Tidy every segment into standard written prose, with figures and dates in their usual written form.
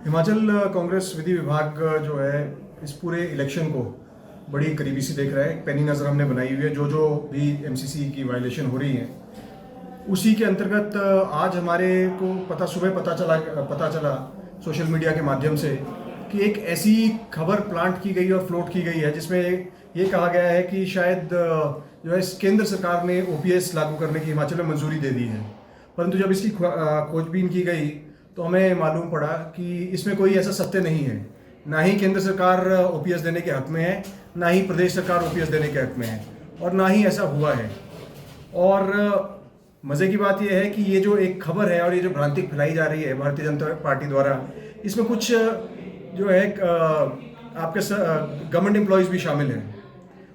हिमाचल कांग्रेस विधि विभाग जो है इस पूरे इलेक्शन को बड़ी करीबी से देख रहा है। एक पैनी नज़र हमने बनाई हुई है। जो जो भी एमसीसी की वायलेशन हो रही है उसी के अंतर्गत आज हमारे को सुबह पता चला सोशल मीडिया के माध्यम से कि एक ऐसी खबर प्लांट की गई और फ्लोट की गई है जिसमें ये कहा गया है कि शायद जो है केंद्र सरकार ने ओपीएस लागू करने की हिमाचल में मंजूरी दे दी है। परंतु जब इसकी खोजबीन की गई तो हमें मालूम पड़ा कि इसमें कोई ऐसा सत्य नहीं है। ना ही केंद्र सरकार ओपीएस देने के हक में है, ना ही प्रदेश सरकार ओपीएस देने के हक में है, और ना ही ऐसा हुआ है। और मज़े की बात यह है कि ये जो एक खबर है और ये जो भ्रांति फैलाई जा रही है भारतीय जनता पार्टी द्वारा, इसमें कुछ जो है आपके गवर्नमेंट एम्प्लॉयज़ भी शामिल हैं।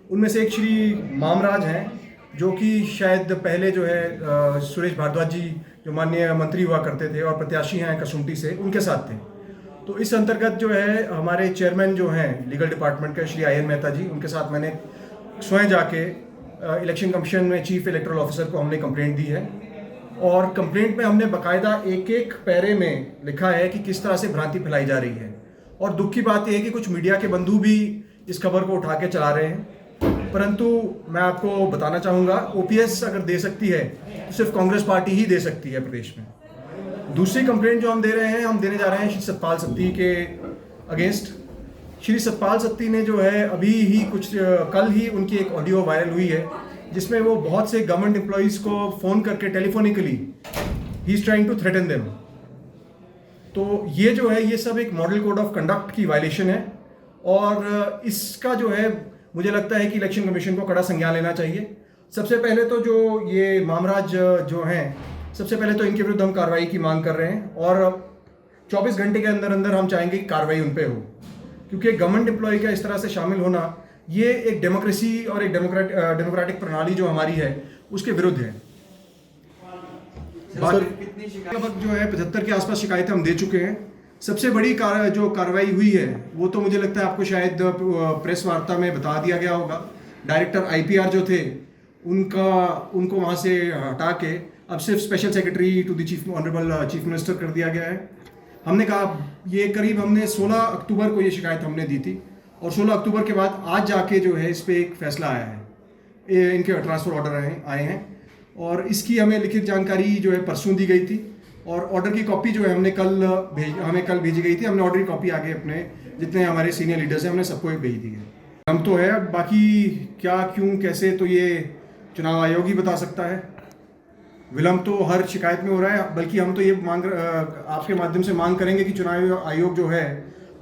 उनमें से एक श्री मामराज हैं जो कि शायद पहले जो है सुरेश भारद्वाज जी जो माननीय मंत्री हुआ करते थे और प्रत्याशी हैं कसुम्पटी से, उनके साथ थे। तो इस अंतर्गत जो है हमारे चेयरमैन जो हैं लीगल डिपार्टमेंट के श्री आयन मेहता जी, उनके साथ मैंने स्वयं जाके इलेक्शन कमीशन में चीफ इलेक्टोरल ऑफिसर को हमने कंप्लेंट दी है। और कंप्लेंट में हमने बाकायदा एक एक पैरे में लिखा है कि किस तरह से भ्रांति फैलाई जा रही है। और दुख की बात यह है कि कुछ मीडिया के बंधु भी इस खबर को उठा के चला रहे हैं। परंतु मैं आपको बताना चाहूँगा, ओपीएस अगर दे सकती है तो सिर्फ कांग्रेस पार्टी ही दे सकती है प्रदेश में। दूसरी कंप्लेंट जो हम देने जा रहे हैं श्री सतपाल सत्ती के अगेंस्ट। श्री सतपाल सत्ती ने जो है अभी ही कल ही उनकी एक ऑडियो वायरल हुई है जिसमें वो बहुत से गवर्नमेंट एम्प्लॉयज़ को फ़ोन करके telephonically he is trying to threaten them. तो ये जो है ये सब एक मॉडल कोड ऑफ कंडक्ट की वायलेशन है और इसका जो है मुझे लगता है कि इलेक्शन कमीशन को कड़ा संज्ञान लेना चाहिए। सबसे पहले तो जो ये मामराज जो हैं, सबसे पहले तो इनके विरुद्ध हम कार्रवाई की मांग कर रहे हैं और 24 घंटे के अंदर अंदर हम चाहेंगे कि कार्रवाई उन पे हो, क्योंकि गवर्नमेंट एम्प्लॉय का इस तरह से शामिल होना ये एक डेमोक्रेसी और एक डेमोक्रेटिक प्रणाली जो हमारी है उसके विरुद्ध है। लगभग जो है 75 के आसपास शिकायतें हम दे चुके हैं। सबसे बड़ी जो कार्रवाई हुई है वो तो मुझे लगता है आपको शायद प्रेस वार्ता में बता दिया गया होगा। डायरेक्टर आईपीआर जो थे उनको वहाँ से हटा के अब सिर्फ special secretary to the honourable chief minister कर दिया गया है। हमने कहा ये करीब हमने 16 अक्टूबर को ये शिकायत हमने दी थी और 16 अक्टूबर के बाद आज जाके जो है इस पर एक फैसला आया है, इनके ट्रांसफ़र ऑर्डर आए हैं और इसकी हमें लिखित जानकारी जो है परसों दी गई थी और ऑर्डर की कॉपी जो है हमें कल भेजी गई थी। हमने ऑर्डर की कॉपी आगे अपने जितने हमारे सीनियर लीडर्स हैं हमने सबको भेज दी है। हम तो है, बाकी क्या क्यों कैसे तो ये चुनाव आयोग ही बता सकता है। विलम्ब तो हर शिकायत में हो रहा है, बल्कि हम तो ये आपके माध्यम से मांग करेंगे कि चुनाव आयोग जो है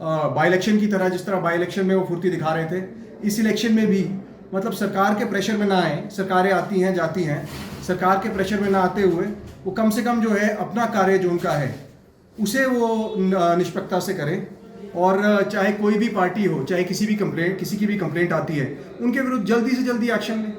बाई इलेक्शन की तरह, जिस तरह बाई इलेक्शन में वो फुर्ती दिखा रहे थे, इस इलेक्शन में भी मतलब सरकार के प्रेशर में ना आए। सरकारें आती हैं जाती हैं, सरकार के प्रेशर में ना आते हुए वो कम से कम जो है अपना कार्य जो उनका है उसे वो निष्पक्षता से करें। और चाहे कोई भी पार्टी हो, चाहे किसी की भी कंप्लेंट आती है, उनके विरुद्ध जल्दी से जल्दी एक्शन लें।